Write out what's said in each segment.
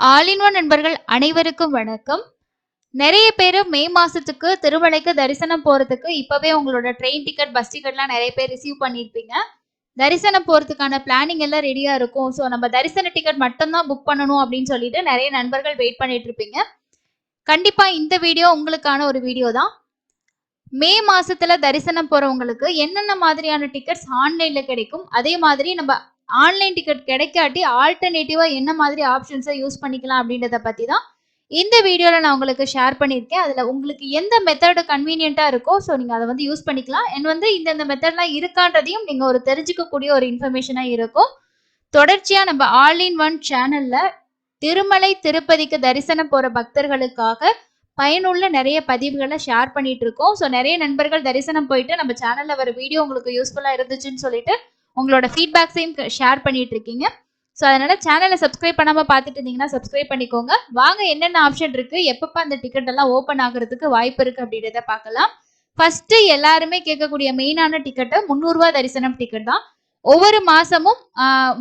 All in one நண்பர்கள் அனைவருக்கும் வணக்கம். நிறைய பேர் மே மாசத்துக்கு திருமலைக்கு தரிசனம் போறதுக்கு இப்பவே உங்களோட ட்ரெயின் டிக்கெட், பஸ் டிக்கெட்லாம் நிறைய பேர் ரிசீவ் பண்ணியிருப்பீங்க. தரிசனம் போறதுக்கான பிளானிங் எல்லாம் ரெடியா இருக்கும். ஸோ நம்ம தரிசன டிக்கெட் மட்டும் தான் புக் பண்ணணும் அப்படின்னு சொல்லிட்டு நிறைய நண்பர்கள் வெயிட் பண்ணிட்டு இருப்பீங்க. கண்டிப்பா இந்த வீடியோ உங்களுக்கான ஒரு வீடியோ தான். மே மாசத்துல தரிசனம் போறவங்களுக்கு என்னென்ன மாதிரியான டிக்கெட்ஸ் ஆன்லைன்ல கிடைக்கும், அதே மாதிரி நம்ம ஆன்லைன் டிக்கெட் கிடைக்காட்டி ஆல்டர்னேட்டிவா என்ன மாதிரி ஆப்ஷன்ஸை யூஸ் பண்ணிக்கலாம் அப்படின்றத பத்தி தான் இந்த வீடியோல நான் உங்களுக்கு ஷேர் பண்ணியிருக்கேன். அதுல உங்களுக்கு எந்த மெத்தட் கன்வீனியன்ட்டா இருக்கோ ஸோ நீங்க அதை வந்து யூஸ் பண்ணிக்கலாம். அண்ட் வந்து இந்த மெத்தட்லாம் இருக்கான்றதையும் நீங்க ஒரு தெரிஞ்சுக்கக்கூடிய ஒரு இன்ஃபர்மேஷனா இருக்கும். தொடர்ச்சியா நம்ம ஆல் இன் ஒன் சேனல்ல திருமலை திருப்பதிக்கு தரிசனம் போற பக்தர்களுக்காக பயனுள்ள நிறைய பதிவுகளை ஷேர் பண்ணிட்டு இருக்கோம். ஸோ நிறைய நண்பர்கள் தரிசனம் போயிட்டு நம்ம சேனல்ல வர வீடியோ உங்களுக்கு யூஸ்ஃபுல்லா இருந்துச்சுன்னு சொல்லிட்டு உங்களோட ஃபீட்பேக்ஸையும் ஷேர் பண்ணிட்டு இருக்கீங்க. ஸோ அதனால சேனலை சப்ஸ்கிரைப் பண்ணாம பார்த்துட்டு இருந்தீங்கன்னா சப்ஸ்கிரைப் பண்ணிக்கோங்க. வாங்க என்னென்ன ஆப்ஷன் இருக்கு, எப்பப்ப அந்த டிக்கெட் எல்லாம் ஓப்பன் ஆகுறதுக்கு வாய்ப்பு இருக்கு அப்படின்றத பார்க்கலாம். ஃபர்ஸ்ட் எல்லாருமே கேட்கக்கூடிய மெயினான டிக்கெட் 300 ரூபாய் தரிசனம் டிக்கெட் தான். ஒவ்வொரு மாசமும்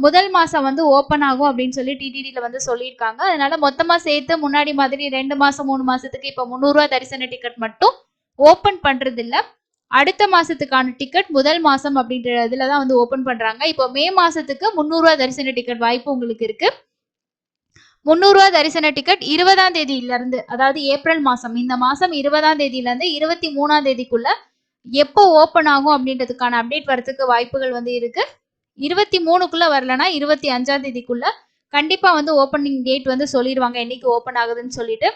முதல் மாசம் வந்து ஓப்பன் ஆகும் அப்படின்னு சொல்லி டிடிடில வந்து சொல்லியிருக்காங்க. அதனால மொத்தமா சேர்த்து முன்னாடி மாதிரி 2 மாசம் 3 மாசத்துக்கு இப்ப 300 ரூபாய் தரிசன டிக்கெட் மட்டும் ஓப்பன் பண்றது இல்ல. அடுத்த மாசத்துக்கான டிக்கெட் முதல் மாசம் அப்படின்ற இதுலதான் வந்து ஓப்பன் பண்றாங்க. இப்போ மே மாசத்துக்கு 300 ரூபாய் தரிசன டிக்கெட் வாய்ப்பு உங்களுக்கு இருக்கு. 300 ரூபாய் தரிசன டிக்கெட் 20ஆம் தேதியில இருந்து, அதாவது ஏப்ரல் மாசம், இந்த மாசம் 20ஆம் தேதியில இருந்து 23ஆம் தேதிக்குள்ள எப்போ ஓப்பன் ஆகும் அப்படின்றதுக்கான அப்டேட் வரதுக்கு வாய்ப்புகள் வந்து இருக்கு. 23க்குள்ள வரலன்னா 25ஆம் தேதிக்குள்ள கண்டிப்பா வந்து ஓப்பனிங் டேட் வந்து சொல்லிடுவாங்க, என்னைக்கு ஓப்பன் ஆகுதுன்னு சொல்லிட்டு.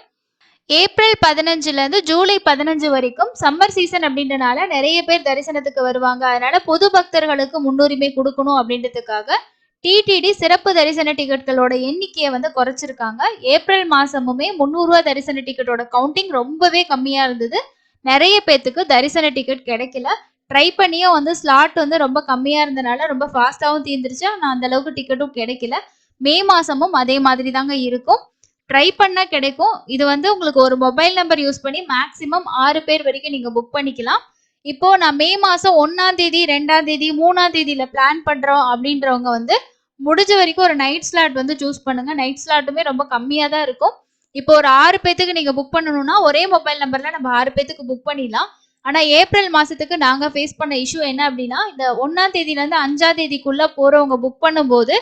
ஏப்ரல் 15ல இருந்து ஜூலை 15 வரைக்கும் சம்மர் சீசன் அப்படின்றனால நிறைய பேர் தரிசனத்துக்கு வருவாங்க. அதனால பொது பக்தர்களுக்கு முன்னுரிமை கொடுக்கணும் அப்படின்றதுக்காக டிடிடி சிறப்பு தரிசன டிக்கெட்களோட எண்ணிக்கையை வந்து குறைச்சிருக்காங்க. ஏப்ரல் மாசமுமே 300 ரூபாய் தரிசன டிக்கெட்டோட கவுண்டிங் ரொம்பவே கம்மியா இருந்தது. நிறைய பேத்துக்கு தரிசன டிக்கெட் கிடைக்கல. ட்ரை பண்ணியும் வந்து ஸ்லாட் வந்து ரொம்ப கம்மியா இருந்தனால ரொம்ப ஃபாஸ்டாகவும் தீர்ந்துருச்சு. ஆனால் அந்த அளவுக்கு டிக்கெட்டும் கிடைக்கல. மே மாசமும் அதே மாதிரி தாங்க இருக்கும். ட்ரை பண்ணா கிடைக்கும். இது வந்து உங்களுக்கு ஒரு மொபைல் நம்பர் யூஸ் பண்ணி மேக்ஸிமம் 6 பேர் வரைக்கும் நீங்க புக் பண்ணிக்கலாம். இப்போ நான் மே மாசம் 1ஆம் தேதி 2ஆம் தேதி 3ஆம் தேதியில பிளான் பண்றோம் அப்படின்றவங்க வந்து முடிஞ்ச வரைக்கும் ஒரு நைட் ஸ்லாட் வந்து சூஸ் பண்ணுங்க. நைட் ஸ்லாட்டுமே ரொம்ப கம்மியா தான் இருக்கும். இப்போ ஒரு 6 பேத்துக்கு நீங்க புக் பண்ணணும்னா ஒரே மொபைல் நம்பர்ல நம்ம 6 பேத்துக்கு புக் பண்ணிடலாம். ஆனா ஏப்ரல் மாசத்துக்கு நாங்க ஃபேஸ் பண்ண இஷ்யூ என்ன அப்படின்னா, இந்த 1ஆம் தேதியில இருந்து 5ஆம் தேதிக்குள்ள போறவங்க புக் பண்ணும்போது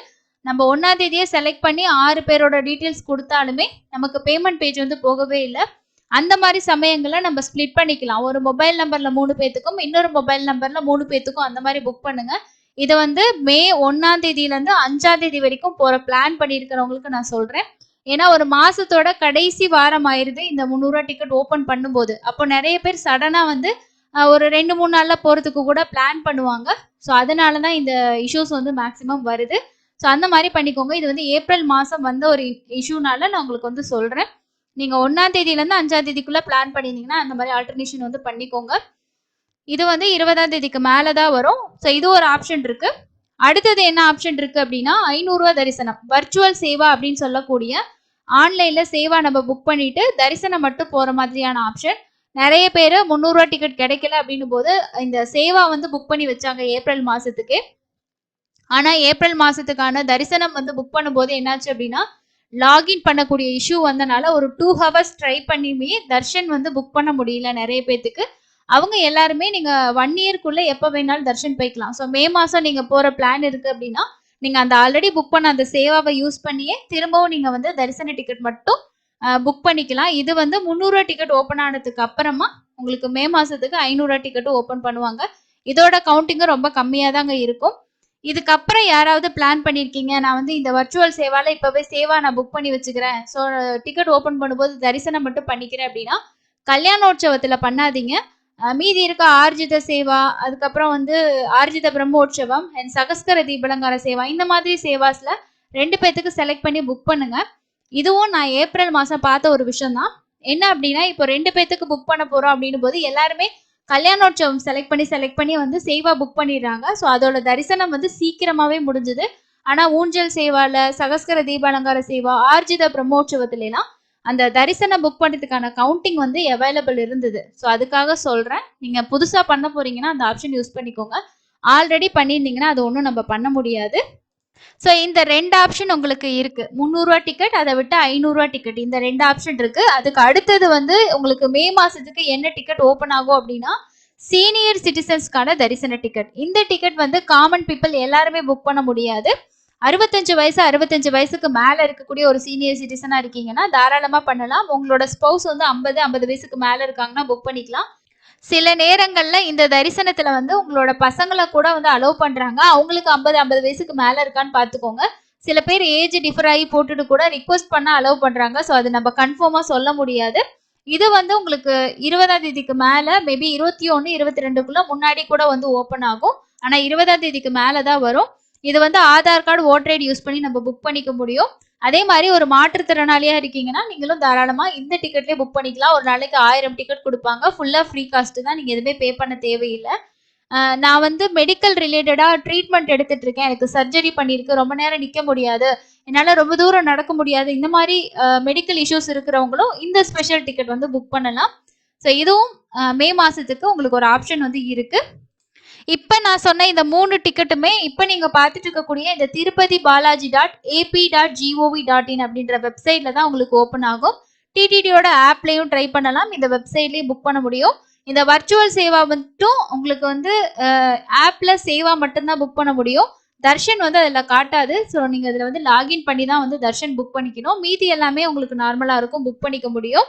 நம்ம 1ஆம் தேதியே செலக்ட் பண்ணி 6 பேரோட டீட்டெயில்ஸ் கொடுத்தாலுமே நமக்கு பேமெண்ட் பேஜ் வந்து போகவே இல்லை. அந்த மாதிரி சமயங்கள்ல நம்ம ஸ்பிளிட் பண்ணிக்கலாம். ஒரு மொபைல் நம்பர்ல 3 பேத்துக்கும், இன்னொரு மொபைல் நம்பர்ல 3 பேத்துக்கும் அந்த மாதிரி புக் பண்ணுங்க. இதை வந்து மே 1ஆம் தேதியில இருந்து 5ஆம் தேதி வரைக்கும் போற பிளான் பண்ணியிருக்கிறவங்களுக்கு நான் சொல்றேன். ஏன்னா ஒரு மாசத்தோட கடைசி வாரம் ஆயிருது இந்த 300 ரூபாய் டிக்கெட் ஓபன் பண்ணும்போது. அப்போ நிறைய பேர் சடனா வந்து ஒரு 2-3 நாள்ல போறதுக்கு கூட பிளான் பண்ணுவாங்க. ஸோ அதனாலதான் இந்த இஷ்யூஸ் வந்து மேக்சிமம் வருது. ஸோ அந்த மாதிரி பண்ணிக்கோங்க. இது வந்து ஏப்ரல் மாசம் வந்த ஒரு இஷ்யூனால நான் உங்களுக்கு வந்து சொல்றேன். நீங்க 1ஆம் தேதியில இருந்து 5ஆம் தேதிக்குள்ள பிளான் பண்ணிருந்தீங்கன்னா அந்த மாதிரி ஆல்டர்னேஷன் வந்து பண்ணிக்கோங்க. இது வந்து 20ஆம் தேதிக்கு மேலதான் வரும். ஸோ இது ஒரு ஆப்ஷன் இருக்கு. அடுத்தது என்ன ஆப்ஷன் இருக்கு அப்படின்னா, 500 ரூபாய் தரிசனம் வர்ச்சுவல் சேவா அப்படின்னு சொல்லக்கூடிய ஆன்லைன்ல சேவா நம்ம புக் பண்ணிட்டு தரிசனம் மட்டும் போற மாதிரியான ஆப்ஷன். நிறைய பேர் 300 ரூபாய் டிக்கெட் கிடைக்கல அப்படின்னும் போது இந்த சேவா வந்து புக் பண்ணி வச்சாங்க ஏப்ரல் மாசத்துக்கு. ஆனா ஏப்ரல் மாசத்துக்கான தரிசனம் வந்து புக் பண்ணும்போது என்னாச்சு அப்படின்னா, லாகின் பண்ணக்கூடிய இஷ்யூ வந்தனால ஒரு 2 ஹவர்ஸ் ட்ரை பண்ணியுமே தர்ஷன் வந்து புக் பண்ண முடியல நிறைய பேத்துக்கு. அவங்க எல்லாருமே நீங்க 1 இயர்க்குள்ள எப்ப வேணாலும் தர்ஷன் போய்க்கலாம். ஸோ மே மாசம் நீங்க போற பிளான் இருக்கு அப்படின்னா, நீங்க அந்த ஆல்ரெடி புக் பண்ண அந்த சேவாவை யூஸ் பண்ணியே திரும்பவும் நீங்க வந்து தரிசன டிக்கெட் மட்டும் புக் பண்ணிக்கலாம். இது வந்து 300 ரூபாய் டிக்கெட் ஓப்பன் ஆனதுக்கு அப்புறமா உங்களுக்கு மே மாசத்துக்கு 500 ரூபாய் டிக்கெட் ஓப்பன் பண்ணுவாங்க. இதோட கவுண்டிங்கும் ரொம்ப கம்மியா தாங்க இருக்கும். இதுக்கப்புறம் யாராவது பிளான் பண்ணிருக்கீங்க, நான் வந்து இந்த வர்ச்சுவல் சேவால இப்பவே சேவா நான் புக் பண்ணி வச்சுக்கிறேன், ஸோ டிக்கெட் ஓப்பன் பண்ணும்போது தரிசனம் மட்டும் பண்ணிக்கிறேன் அப்படின்னா, கல்யாணோற்சவத்துல பண்ணாதீங்க. மீதி இருக்க ஆர்ஜித சேவா, அதுக்கப்புறம் வந்து ஆர்ஜித பிரம்மோற்சவம் அண்ட் சகஸ்கர தீபலங்கார சேவா, இந்த மாதிரி சேவாஸ்ல 2 பேத்துக்கு செலக்ட் பண்ணி புக் பண்ணுங்க. இதுவும் நான் ஏப்ரல் மாசம் பார்த்த ஒரு விஷயம் தான். என்ன அப்படின்னா, இப்போ 2 பேத்துக்கு புக் பண்ண போறோம் அப்படின்னும் போது எல்லாருமே கல்யாணோற்சவம் செலக்ட் பண்ணி வந்து சேவா புக் பண்ணிடுறாங்க. ஸோ அதோட தரிசனம் வந்து சீக்கிரமாவே முடிஞ்சுது. ஆனா ஊஞ்சல் சேவால, சகஸ்கர தீபாலங்கார சேவா, ஆர்ஜித பிரம்மோற்சவத்துல எல்லாம் அந்த தரிசனம் புக் பண்றதுக்கான கவுண்டிங் வந்து அவைலபிள் இருந்தது. ஸோ அதுக்காக சொல்றேன். நீங்க புதுசா பண்ண போறீங்கன்னா அந்த ஆப்ஷன் யூஸ் பண்ணிக்கோங்க. ஆல்ரெடி பண்ணியிருந்தீங்கன்னா அது ஒன்றும் நம்ம பண்ண முடியாது. ஸோ இந்த 2 ஆப்ஷன் உங்களுக்கு இருக்கு. ரூ. 300 டிக்கெட், அத விட்டு ரூ. 500 டிக்கெட். இந்த 2 ஆப்ஷன் இருக்கு. அதுக்கு அடுத்தது வந்து உங்களுக்கு மே மாசத்துக்கு என்ன டிக்கெட் ஓப்பன் ஆகும் அப்டின்னா, சீனியர் சிட்டிசன்ஸ்க்கான தரிசன டிக்கெட். இந்த டிக்கெட் வந்து காமன் பீப்பிள் எல்லாருமே புக் பண்ண முடியாது. 65 வயசுக்கு மேல இருக்கக்கூடிய ஒரு சீனியர் சிட்டிசனா இருக்கீங்கன்னா தாராளமா பண்ணலாம். உங்களோட ஸ்பௌஸ் வந்து 50 வயசுக்கு மேல இருக்காங்கன்னா புக் பண்ணிக்கலாம். சில நேரங்கள்ல இந்த தரிசனத்துல வந்து உங்களோட பசங்கள கூட வந்து அலோவ் பண்றாங்க. அவங்களுக்கு 50 வயசுக்கு மேல இருக்கான்னு பார்த்துக்கோங்க. சில பேர் ஏஜ் டிஃபர் ஆகி போட்டுட்டு கூட ரிக்வெஸ்ட் பண்ண அலோவ் பண்றாங்க. ஸோ அது நம்ம கன்ஃபார்மா சொல்ல முடியாது. இது வந்து உங்களுக்கு 20ஆம் தேதிக்கு மேல மேபி 21, 22க்குள்ள முன்னாடி கூட வந்து ஓப்பன் ஆகும். ஆனா 20ஆம் தேதிக்கு மேல தான் வரும். இது வந்து Aadhaar card, voter ID use பண்ணி நம்ம புக் பண்ணிக்க முடியும். அதே மாதிரி ஒரு மாற்றுத்திறனாளியா இருக்கீங்கன்னா நீங்களும் தாராளமா இந்த டிக்கெட்லயே புக் பண்ணிக்கலாம். ஒரு நாளைக்கு 1000 டிக்கெட் கொடுப்பாங்க. ஃபுல்லா ஃப்ரீ காஸ்ட் தான். நீங்க எதுவுமே பே பண்ண தேவையில்லை. நான் வந்து மெடிக்கல் ரிலேட்டடா ட்ரீட்மெண்ட் எடுத்துட்டு இருக்கேன். எனக்கு சர்ஜரி பண்ணிருக்கு. ரொம்ப நேரம் நிக்க முடியாது. என்னால ரொம்ப தூரம் நடக்க முடியாது. இந்த மாதிரி மெடிக்கல் இஷ்யூஸ் இருக்கிறவங்களும் இந்த ஸ்பெஷல் டிக்கெட் வந்து புக் பண்ணலாம். ஸோ இதுவும் மே மாசத்துக்கு உங்களுக்கு ஒரு ஆப்ஷன் வந்து இருக்கு. இப்ப நான் சொன்ன இந்த 3 டிக்கெட்டுமே இப்ப நீங்க பார்த்துட்டு இருக்கக்கூடிய இந்த திருப்பதி பாலாஜி ap.gov.in அப்படின்ற வெப்சைட்ல தான் உங்களுக்கு ஓப்பன் ஆகும். டிடிடியோட ஆப்லயும் ட்ரை பண்ணலாம். இந்த வெப்சைட்லயும் புக் பண்ண முடியும். இந்த வர்ச்சுவல் சேவா மட்டும் உங்களுக்கு வந்து ஆப்ல சேவா மட்டும்தான் புக் பண்ண முடியும். தர்ஷன் வந்து அதுல காட்டாது. ஸோ நீங்க இதுல வந்து லாகின் பண்ணி தான் வந்து தர்ஷன் புக் பண்ணிக்கணும். மீதி எல்லாமே உங்களுக்கு நார்மலா இருக்கும், புக் பண்ணிக்க முடியும்.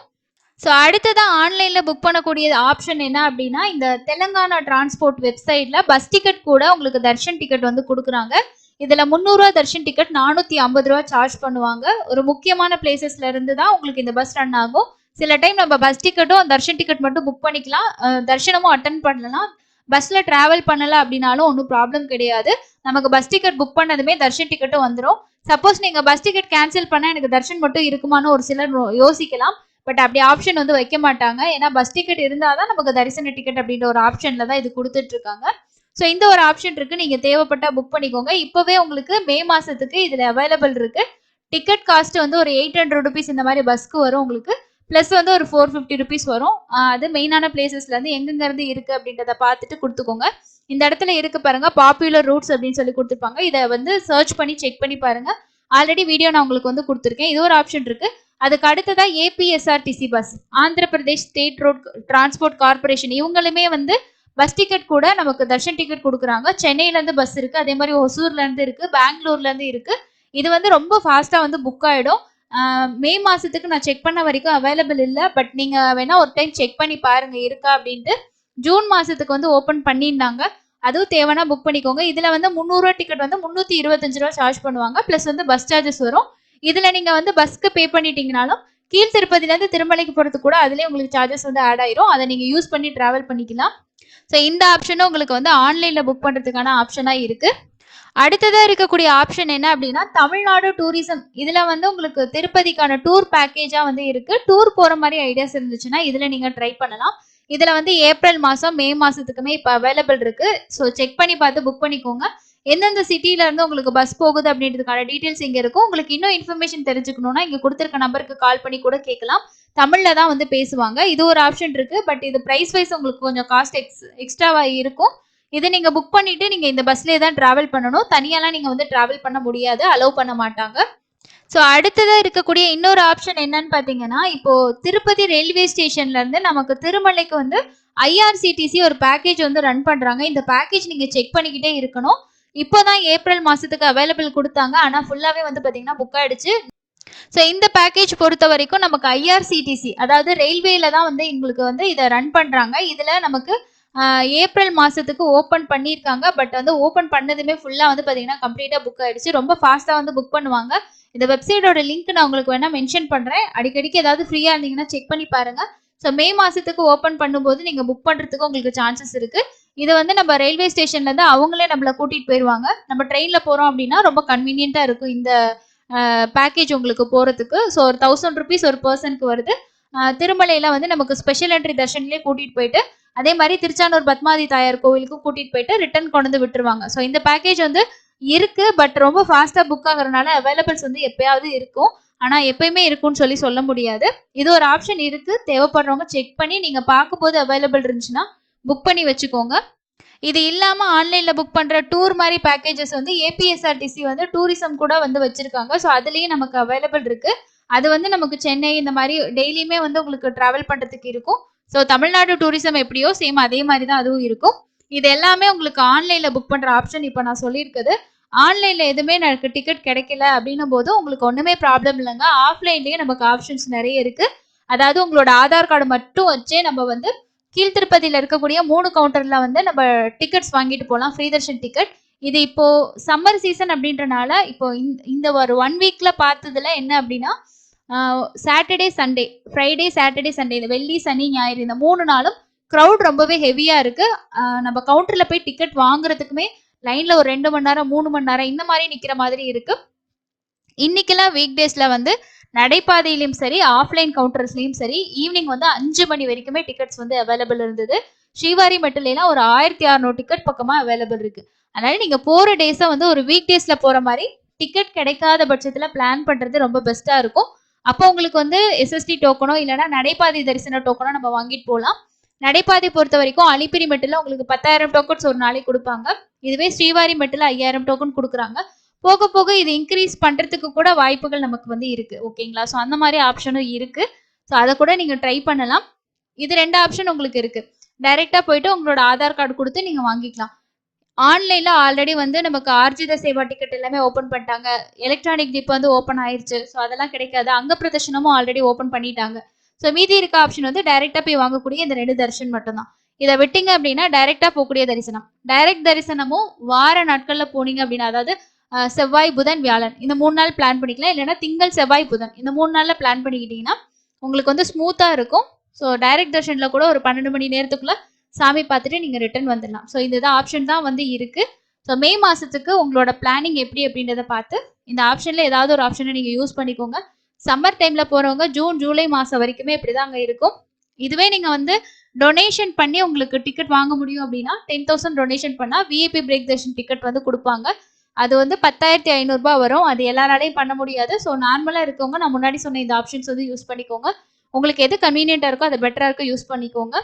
ஸோ அடுத்ததான் ஆன்லைன்ல புக் பண்ணக்கூடிய ஆப்ஷன் என்ன அப்படின்னா, இந்த தெலுங்கானா டிரான்ஸ்போர்ட் வெப்சைட்ல பஸ் டிக்கெட் கூட உங்களுக்கு தர்ஷன் டிக்கெட் வந்து கொடுக்குறாங்க. இதுல ரூ. 300 தர்ஷன் டிக்கெட், ரூ. 450 சார்ஜ் பண்ணுவாங்க. ஒரு முக்கியமான பிளேசஸ்ல இருந்து தான் உங்களுக்கு இந்த பஸ் ரன் ஆகும். சில டைம் நம்ம பஸ் டிக்கெட்டும் தர்ஷன் டிக்கெட் மட்டும் புக் பண்ணிக்கலாம். தர்ஷனமும் அட்டன் பண்ணலாம். பஸ்ல டிராவல் பண்ணல அப்படின்னாலும் ஒன்றும் ப்ராப்ளம் கிடையாது. நமக்கு பஸ் டிக்கெட் புக் பண்ணதுமே தர்ஷன் டிக்கெட்டும் வந்துடும். சப்போஸ் நீங்க பஸ் டிக்கெட் கேன்சல் பண்ணா எனக்கு தர்ஷன் மட்டும் இருக்குமான்னு ஒரு சிலர் யோசிக்கலாம். பட் அப்படி ஆப்ஷன் வந்து வைக்க மாட்டாங்க. ஏன்னா பஸ் டிக்கெட் இருந்தாதான் நமக்கு தரிசன டிக்கெட் அப்படின்ற ஒரு ஆப்ஷன்ல தான் இது கொடுத்துட்டு இருக்காங்க. ஸோ இந்த ஒரு ஆப்ஷன் இருக்கு. நீங்க தேவைப்பட்டா புக் பண்ணிக்கோங்க. இப்பவே உங்களுக்கு மே மாசத்துக்கு இதுல அவைலபிள் இருக்கு. டிக்கெட் காஸ்ட் வந்து ஒரு 800 ருபீஸ் இந்த மாதிரி பஸ்க்கு வரும் உங்களுக்கு. பிளஸ் வந்து ஒரு 450 ருபீஸ் வரும். அது மெயினான பிளேசஸ்ல இருந்து எங்கெங்க இருந்து இருக்கு அப்படின்றத பார்த்துட்டு கொடுத்துக்கோங்க. இந்த இடத்துல இருக்கு பாருங்க, பாப்புலர் ரூட்ஸ் அப்படின்னு சொல்லி கொடுத்துருப்பாங்க. இதை வந்து சர்ச் பண்ணி செக் பண்ணி பாருங்க. ஆல்ரெடி வீடியோ நான் உங்களுக்கு வந்து கொடுத்துருக்கேன். இது ஒரு ஆப்ஷன் இருக்கு. அதுக்கு அடுத்ததா APSRTC bus, Andhra Pradesh state road transport corporation, இவங்களுமே வந்து பஸ் டிக்கெட் கூட நமக்கு தர்ஷன் டிக்கெட் கொடுக்குறாங்க. சென்னையில இருந்து பஸ் இருக்கு, அதே மாதிரி ஒசூர்ல இருந்து இருக்கு, பெங்களூர்ல இருந்து இருக்கு. இது வந்து ரொம்ப ஃபாஸ்டா வந்து புக் ஆயிடும். மே மாசத்துக்கு நான் செக் பண்ண வரைக்கும் அவைலபிள் இல்லை. பட் நீங்க வேணா ஒரு டைம் செக் பண்ணி பாருங்க இருக்கா அப்படின்ட்டு. ஜூன் மாசத்துக்கு வந்து ஓப்பன் பண்ணியிருந்தாங்க. அதுவும் தேவைன்னா புக் பண்ணிக்கோங்க. இதுல வந்து 300 டிக்கெட் வந்து 325 சார்ஜ் பண்ணுவாங்க. பிளஸ் வந்து பஸ் சார்ஜஸ் வரும். இதுல நீங்க வந்து பஸ்க்கு பே பண்ணிட்டீங்கனாலும் கீழ் திருப்பதில இருந்து திருமலைக்கு போறது கூட அதுலயே உங்களுக்கு சார்ஜஸ் வந்து ஆட் ஆயிரும். அதை நீங்க யூஸ் பண்ணி டிராவல் பண்ணிக்கலாம். ஸோ இந்த ஆப்ஷனும் உங்களுக்கு வந்து ஆன்லைன்ல புக் பண்றதுக்கான ஆப்ஷனா இருக்கு. அடுத்ததா இருக்கக்கூடிய ஆப்ஷன் என்ன அப்படின்னா, தமிழ்நாடு டூரிசம். இதுல வந்து உங்களுக்கு திருப்பதிக்கான டூர் பேக்கேஜா வந்து இருக்கு. டூர் போற மாதிரி ஐடியாஸ் இருந்துச்சுன்னா இதுல நீங்க ட்ரை பண்ணலாம். இதுல வந்து ஏப்ரல் மாசம், மே மாசத்துக்குமே இப்ப அவைலபிள் இருக்கு. ஸோ செக் பண்ணி பார்த்து புக் பண்ணிக்கோங்க. எந்தெந்த சிட்டில இருந்து உங்களுக்கு பஸ் போகுது அப்படின்றதுக்கான டீடைல்ஸ் இங்க இருக்கும். உங்களுக்கு இன்னும் இன்ஃபர்மேஷன் தெரிஞ்சுக்கணும்னா இங்க கொடுத்திருக்க நம்பருக்கு கால் பண்ணி கூட கேட்கலாம். தமிழ்ல தான் வந்து பேசுவாங்க. இது ஒரு ஆப்ஷன் இருக்கு. பட் இது பிரைஸ் வைஸ் உங்களுக்கு கொஞ்சம் காஸ்ட் எக்ஸ்ட்ராவா இருக்கும். இதை நீங்க புக் பண்ணிட்டு நீங்க இந்த பஸ்லயே தான் டிராவல் பண்ணணும். தனியாலாம் நீங்க வந்து டிராவல் பண்ண முடியாது, அலோவ் பண்ண மாட்டாங்க. ஸோ அடுத்ததாக இருக்கக்கூடிய இன்னொரு ஆப்ஷன் என்னன்னு பார்த்தீங்கன்னா, இப்போ திருப்பதி ரயில்வே ஸ்டேஷன்ல இருந்து நமக்கு திருமலைக்கு வந்து ஐஆர்சிடிசி ஒரு பேக்கேஜ் வந்து ரன் பண்றாங்க. இந்த பேக்கேஜ் நீங்க செக் பண்ணிக்கிட்டே இருக்கணும். இப்போதான் ஏப்ரல் மாசத்துக்கு அவைலபிள் கொடுத்தாங்க. ஆனா ஃபுல்லாவே வந்து பாத்தீங்கன்னா புக் ஆயிடுச்சு. ஸோ இந்த பேக்கேஜ் பொறுத்த வரைக்கும் நமக்கு ஐஆர்சிடிசி, அதாவது ரயில்வேல தான் வந்து எங்களுக்கு வந்து இதை ரன் பண்றாங்க. இதுல நமக்கு ஏப்ரல் மாசத்துக்கு ஓப்பன் பண்ணியிருக்காங்க. பட் வந்து ஓப்பன் பண்ணதுமே ஃபுல்லா வந்து பாத்தீங்கன்னா கம்ப்ளீட்டா புக் ஆயிடுச்சு. ரொம்ப ஃபாஸ்டா வந்து புக் பண்ணுவாங்க. இந்த வெப்சைட்டோட லிங்க் நான் உங்களுக்கு வேணா மென்ஷன் பண்றேன். அடிக்கடிக்கு ஏதாவது ஃப்ரீயா இருந்தீங்கன்னா செக் பண்ணி பாருங்க. ஸோ மே மாசத்துக்கு ஓப்பன் பண்ணும்போது நீங்க புக் பண்றதுக்கு உங்களுக்கு சான்சஸ் இருக்கு. இது வந்து நம்ம ரயில்வே ஸ்டேஷன்ல இருந்து அவங்களே நம்மள கூட்டிட்டு போயிருவாங்க. நம்ம ட்ரெயின்ல போறோம் அப்படின்னா ரொம்ப கன்வீனியன்ட்டா இருக்கும் இந்த பேக்கேஜ் உங்களுக்கு போறதுக்கு. ஸோ ஒரு 1000 ருபீஸ் ஒரு பர்சனுக்கு வருது. திருமலையில வந்து நமக்கு ஸ்பெஷல் என்ட்ரி தர்ஷன்லேயே கூட்டிட்டு போயிட்டு அதே மாதிரி திருச்சானூர் பத்மாவதி தாயார் கோவிலுக்கும் கூட்டிட்டு போயிட்டு ரிட்டர்ன் கொண்டு வந்து விட்டுருவாங்க. ஸோ இந்த பேக்கேஜ் வந்து இருக்கு. பட் ரொம்ப ஃபாஸ்டா புக் ஆகுறதுனால அவைலபிள்ஸ் வந்து எப்பயாவது இருக்கும். ஆனா எப்பயுமே இருக்கும்னு சொல்லி சொல்ல முடியாது. இது ஒரு ஆப்ஷன் இருக்கு. தேவைப்படுறவங்க செக் பண்ணி நீங்க பார்க்கும்போது அவைலபிள் இருந்துச்சுன்னா புக் பண்ணி வச்சுக்கோங்க. இது இல்லாம ஆன்லைன்ல புக் பண்ற டூர் மாதிரி பேக்கேஜஸ் வந்து ஏபிஎஸ்ஆர்டிசி வந்து டூரிசம் கூட வந்து வச்சிருக்காங்க. ஸோ அதுலயும் நமக்கு அவைலபிள் இருக்கு. அது வந்து நமக்கு சென்னை இந்த மாதிரி டெய்லியுமே வந்து உங்களுக்கு டிராவல் பண்றதுக்கு இருக்கும். ஸோ தமிழ்நாடு டூரிசம் எப்படியோ சேம் அதே மாதிரி தான் அதுவும் இருக்கும். இது எல்லாமே உங்களுக்கு ஆன்லைன்ல புக் பண்ற ஆப்ஷன் இப்போ நான் சொல்லியிருக்குது. ஆன்லைன்ல எதுவுமே எனக்கு டிக்கெட் கிடைக்கல அப்படின்னும் போது உங்களுக்கு ஒண்ணுமே ப்ராப்ளம் இல்லைங்க. ஆஃப்லைன்லயே நமக்கு ஆப்ஷன்ஸ் நிறைய இருக்கு. அதாவது உங்களோட ஆதார் கார்டு மட்டும் வச்சே நம்ம வந்து கீழ்த்திருப்பதியில இருக்கக்கூடிய 3 கவுண்டர்ல வந்து நம்ம டிக்கெட்ஸ் வாங்கிட்டு போகலாம், ஃப்ரீ தர்ஷன் டிக்கெட். இது இப்போ சம்மர் சீசன் அப்படின்றனால இப்போ இந்த ஒரு 1 வீக்ல பார்த்ததுல என்ன அப்படின்னா Saturday Sunday, Friday Saturday Sunday, இந்த வெள்ளி சனி ஞாயிறு இந்த 3 நாளும் க்ரௌட் ரொம்பவே ஹெவியா இருக்கு. நம்ம கவுண்டர்ல போய் டிக்கெட் வாங்குறதுக்குமே லைன்ல ஒரு 2 மணி நேரம் 3 மணி நேரம் இந்த மாதிரி நிக்கிற மாதிரி இருக்கு. இன்னைக்கெல்லாம் வீக் டேஸ்ல வந்து நடைபாதையிலும் சரி, ஆஃப்லைன் கவுண்டர்ஸ்லயும் சரி, ஈவினிங் வந்து 5 மணி வரைக்குமே டிக்கெட்ஸ் வந்து அவைலபிள் இருந்தது. ஸ்ரீவாரி மெட்டிலாம் ஒரு 1600 டிக்கெட் பக்கமா அவைலபிள் இருக்கு. அதனால நீங்க போற டேஸை வந்து ஒரு வீக் டேஸ்ல போற மாதிரி டிக்கெட் கிடைக்காத பட்சத்துல பிளான் பண்றது ரொம்ப பெஸ்டா இருக்கும். அப்போ உங்களுக்கு வந்து எஸ்எஸ்டி டோக்கனோ இல்லைன்னா நடைபாதை தரிசன டோக்கனோ நம்ம வாங்கிட்டு போகலாம். நடைபாதை பொறுத்த வரைக்கும் அலிப்பிரி மெட்டில் உங்களுக்கு 10,000 டோக்கன்ஸ் ஒரு நாளைக்கு கொடுப்பாங்க. இதுவே ஸ்ரீவாரி மெட்டில் 5000 டோக்கன் கொடுக்குறாங்க. போக போக இது இன்க்ரீஸ் பண்றதுக்கு கூட வாய்ப்புகள் நமக்கு வந்து இருக்கு. ஓகேங்களா? ஸோ அந்த மாதிரி ஆப்ஷனும் இருக்கு. ஸோ அதை கூட நீங்க ட்ரை பண்ணலாம். இது 2 ஆப்ஷன் உங்களுக்கு இருக்கு. டைரக்டா போயிட்டு உங்களோட ஆதார் கார்டு கொடுத்து நீங்க வாங்கிக்கலாம். ஆன்லைன்ல ஆல்ரெடி வந்து நமக்கு ஆர்ஜித சேவா டிக்கெட் எல்லாமே ஓப்பன் பண்ணிட்டாங்க. எலக்ட்ரானிக் டிப் வந்து ஓப்பன் ஆயிருச்சு. ஸோ அதெல்லாம் கிடைக்காது. அங்க பிரதர்ஷனமும் ஆல்ரெடி ஓப்பன் பண்ணிட்டாங்க. ஸோ மீதி இருக்க ஆப்ஷன் வந்து டைரக்டா போய் வாங்கக்கூடிய இந்த 2 தரிசனம் மட்டும்தான். இதை விட்டீங்க அப்படின்னா டைரக்டா போகக்கூடிய தரிசனம். டைரக்ட் தரிசனமும் வார நாட்கள்ல போனீங்க அப்படின்னா, அதாவது செவ்வாய், புதன், வியாழன் இந்த 3 நாள் பிளான் பண்ணிக்கலாம். இல்லைன்னா திங்கள், செவ்வாய், புதன் இந்த 3 நாள்ல பிளான் பண்ணிக்கிட்டீங்கன்னா உங்களுக்கு வந்து ஸ்மூத்தா இருக்கும். ஸோ டைரக்ட் தர்ஷன்ல கூட ஒரு 12 மணி நேரத்துக்குள்ள சாமி பார்த்துட்டு நீங்க ரிட்டர்ன் வந்துடலாம். ஸோ இந்த ஆப்ஷன் தான் வந்து இருக்கு. ஸோ மே மாசத்துக்கு உங்களோட பிளானிங் எப்படி அப்படின்றத பார்த்து இந்த ஆப்ஷன்ல ஏதாவது ஒரு ஆப்ஷனை நீங்க யூஸ் பண்ணிக்கோங்க. சம்மர் டைம்ல போறவங்க ஜூன், ஜூலை மாசம் வரைக்குமே இப்படிதான் அங்க இருக்கும். இதுவே நீங்க வந்து டொனேஷன் பண்ணி உங்களுக்கு டிக்கெட் வாங்க முடியும் அப்படின்னா 10,000 டொனேஷன் பண்ணா விஐபி பிரேக் தர்ஷன் டிக்கெட் வந்து கொடுப்பாங்க. அது வந்து 10,500 வரும். அது எல்லாராலையும் பண்ண முடியாது. ஸோ நார்மலா இருக்கவங்க நான் முன்னாடி சொன்ன இந்த ஆப்ஷன்ஸ் வந்து யூஸ் பண்ணிக்கோங்க. உங்களுக்கு எது கன்வீனியன்ட்டா இருக்கோ அதை பெட்டரா இருக்க யூஸ் பண்ணிக்கோங்க.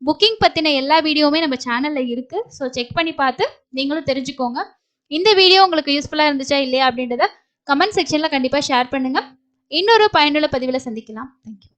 புக்கிங் பத்தின எல்லா வீடியோவுமே நம்ம சேனல்ல இருக்கு. ஸோ செக் பண்ணி பார்த்து நீங்களும் தெரிஞ்சுக்கோங்க. இந்த வீடியோ உங்களுக்கு யூஸ்ஃபுல்லா இருந்துச்சா இல்லையா அப்படின்றத கமெண்ட் செக்ஷன்ல கண்டிப்பா ஷேர் பண்ணுங்க. இன்னொரு பயனுள்ள பதிவில் சந்திக்கலாம். தேங்க்யூ.